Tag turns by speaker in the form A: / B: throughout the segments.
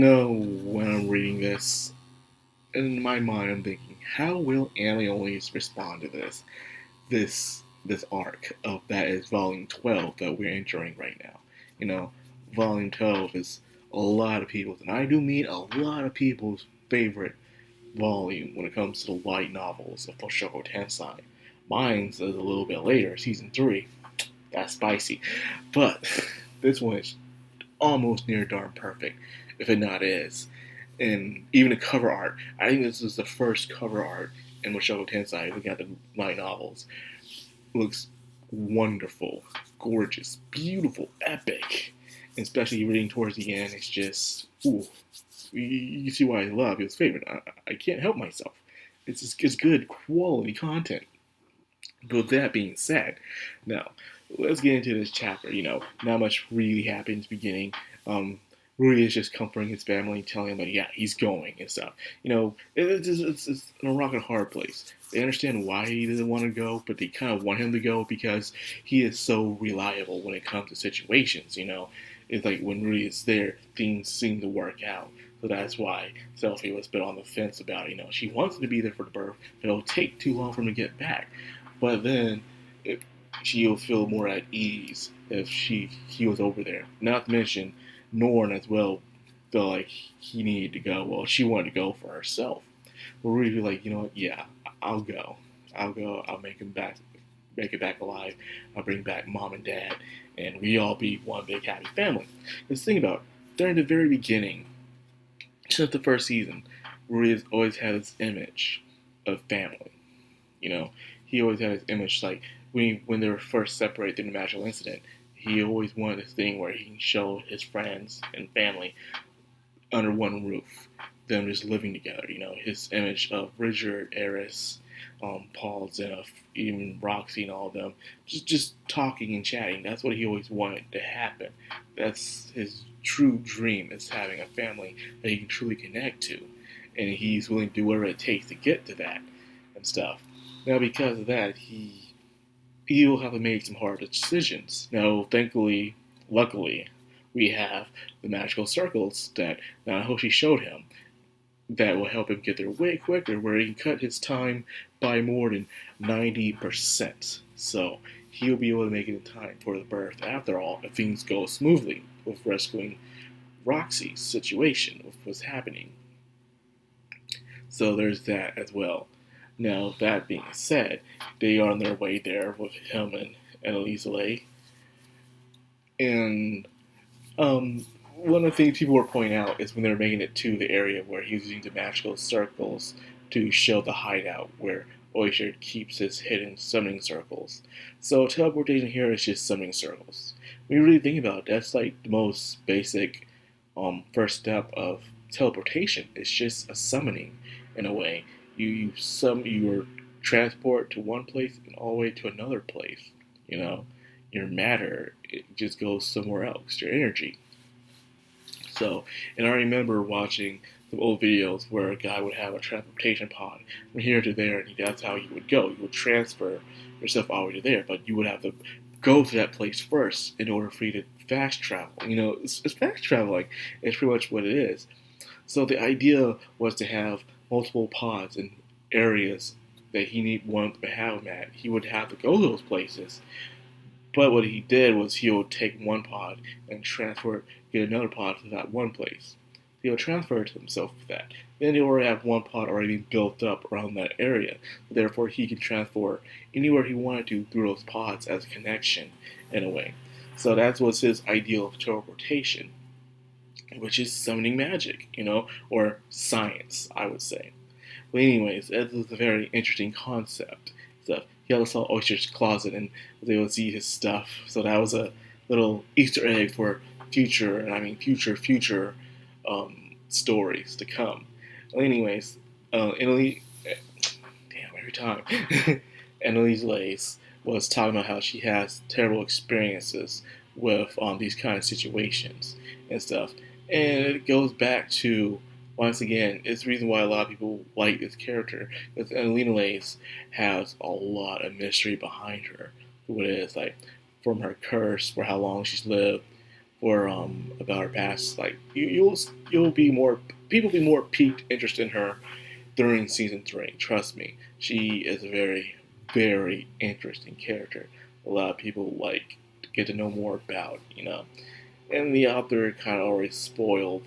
A: When I'm reading this, in my mind, I'm thinking, how will Alienways respond to this arc of that is Volume 12 that we're entering right now? You know, Volume 12 is a lot of people's, and I do mean a lot of people's favorite volume when it comes to the light novels of Mushoku Tensei. Mine's is a little bit later, Season 3. That's spicy. But this one is almost near darn perfect, if it not is. And even the cover art, I think this is the first cover art in Mushoku Tensei. Looking at the light novels, looks wonderful, gorgeous, beautiful, epic. And especially reading towards the end, it's just ooh. You see why I love his favorite. I can't help myself. It's good quality content. But with that being said, now let's get into this chapter. Not much really happened in the beginning. Rui is just comforting his family, telling them that yeah, he's going and stuff. It's a rock and hard place. They understand why he doesn't want to go, but they kind of want him to go because he is so reliable when it comes to situations. It's like when Rui is there, things seem to work out. So that's why Sophie was a bit on the fence about it. She wants to be there for the birth, but it'll take too long for him to get back. But then she'll feel more at ease if he was over there. Not to mention, Norn as well felt like he needed to go. Well, she wanted to go for herself. But really, like, yeah, I'll go. I'll go. I'll make it back alive. I'll bring back mom and dad, and we all be one big happy family. Because think about it, during the very beginning, since the first season, Rui has always had this image of family. You know, he always had his image like when they were first separated in the magical incident. He always wanted this thing where he can show his friends and family under one roof, them just living together. His image of Richard, Eris, Paul, Zenith, even Roxy, and all of them, just talking and chatting. That's what he always wanted to happen. That's his true dream, is having a family that he can truly connect to, and he's willing to do whatever it takes to get to that and stuff. Now, because of that, he'll have to make some hard decisions. Now, thankfully, luckily, we have the magical circles that Nanahoshi showed him that will help him get there way quicker, where he can cut his time by more than 90%. So he'll be able to make it in time for the birth after all, if things go smoothly with rescuing Roxy's situation, with what's happening. So there's that as well. Now, that being said, they are on their way there with him and Elisa. And one of the things people were pointing out is when they were making it to the area where he was using the magical circles to show the hideout where Oyster keeps his hidden summoning circles. So teleportation here is just summoning circles. When you really think about it, that's like the most basic first step of teleportation. It's just a summoning in a way. Your transport to one place and all the way to another place. Your matter, it just goes somewhere else. Your energy. So, and I remember watching some old videos where a guy would have a transportation pod from here to there, and that's how you would go. You would transfer yourself all the way to there, but you would have to go to that place first in order for you to fast travel. It's fast traveling. It's pretty much what it is. So the idea was to have multiple pods and areas that wanted to have him at. He would have to go to those places. But what he did was he would take one pod and get another pod to that one place. He would transfer it to himself for that. Then he already have one pod already built up around that area. Therefore, he can transfer anywhere he wanted to through those pods as a connection in a way. So that was his ideal of teleportation, which is summoning magic, or science, I would say. But anyways, that was a very interesting concept. So he also saw Oyster's closet and was able to see his stuff. So that was a little Easter egg for future stories to come. Well, anyways, Emily, damn, every time. Annalise Lace was talking about how she has terrible experiences with these kind of situations and stuff. And it goes back to, once again, it's the reason why a lot of people like this character, because Annalena Lace has a lot of mystery behind her. What it is, like, from her curse, for how long she's lived, or about her past. Like you'll be more people be more piqued interest in her during season 3. Trust me, she is a very interesting character. A lot of people like to get to know more about, And the author kind of already spoiled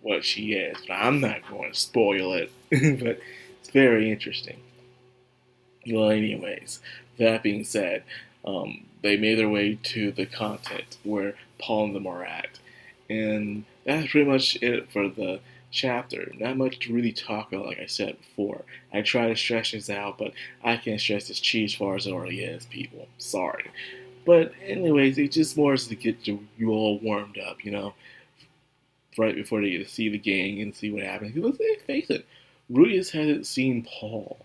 A: what she is, but I'm not going to spoil it. But it's very interesting. Well, anyways, that being said, they made their way to the continent where Paul and them are at. And that's pretty much it for the chapter. Not much to really talk about, like I said before. I try to stretch this out, but I can't stretch this cheese as far as it already is, people. Sorry. But anyways, it's just more to get you all warmed up, right before they get to see the gang and see what happens. Because let's face it, Rudius hasn't seen Paul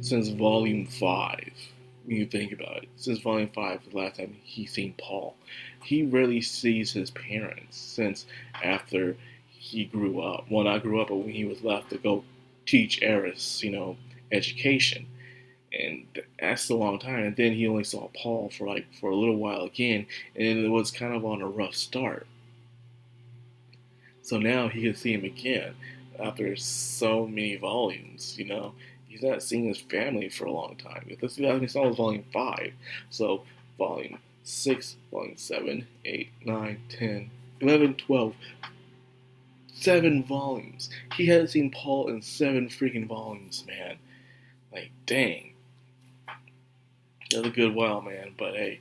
A: since Volume 5. When you think about it, since Volume 5 was the last time he's seen Paul. He rarely sees his parents since after he grew up. Well, not grew up, but when he was left to go teach Eris, education. And that's a long time. And then he only saw Paul for a little while again, and it was kind of on a rough start. So now he can see him again after so many volumes. He's not seeing his family for a long time. This is all volume 5. So volume 6, volume 7, 8, 9, 10, 11, 12. 7 volumes. He hasn't seen Paul in 7 freaking volumes, man. Like, dang. That's a good while, man. But hey,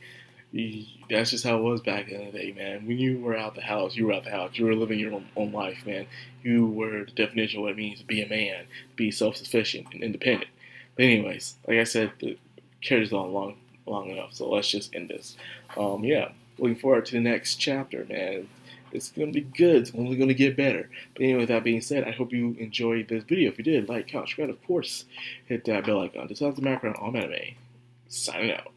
A: that's just how it was back in the day, man. When you were out the house, you were out the house. You were living your own life, man. You were the definition of what it means to be a man, be self-sufficient and independent. But anyways, like I said, the carries on long enough. So let's just end this. Yeah, looking forward to the next chapter, man. It's going to be good. It's only going to get better. But anyway, with that being said, I hope you enjoyed this video. If you did, like, comment, subscribe, of course. Hit that bell icon. This is the background on anime. Signing out.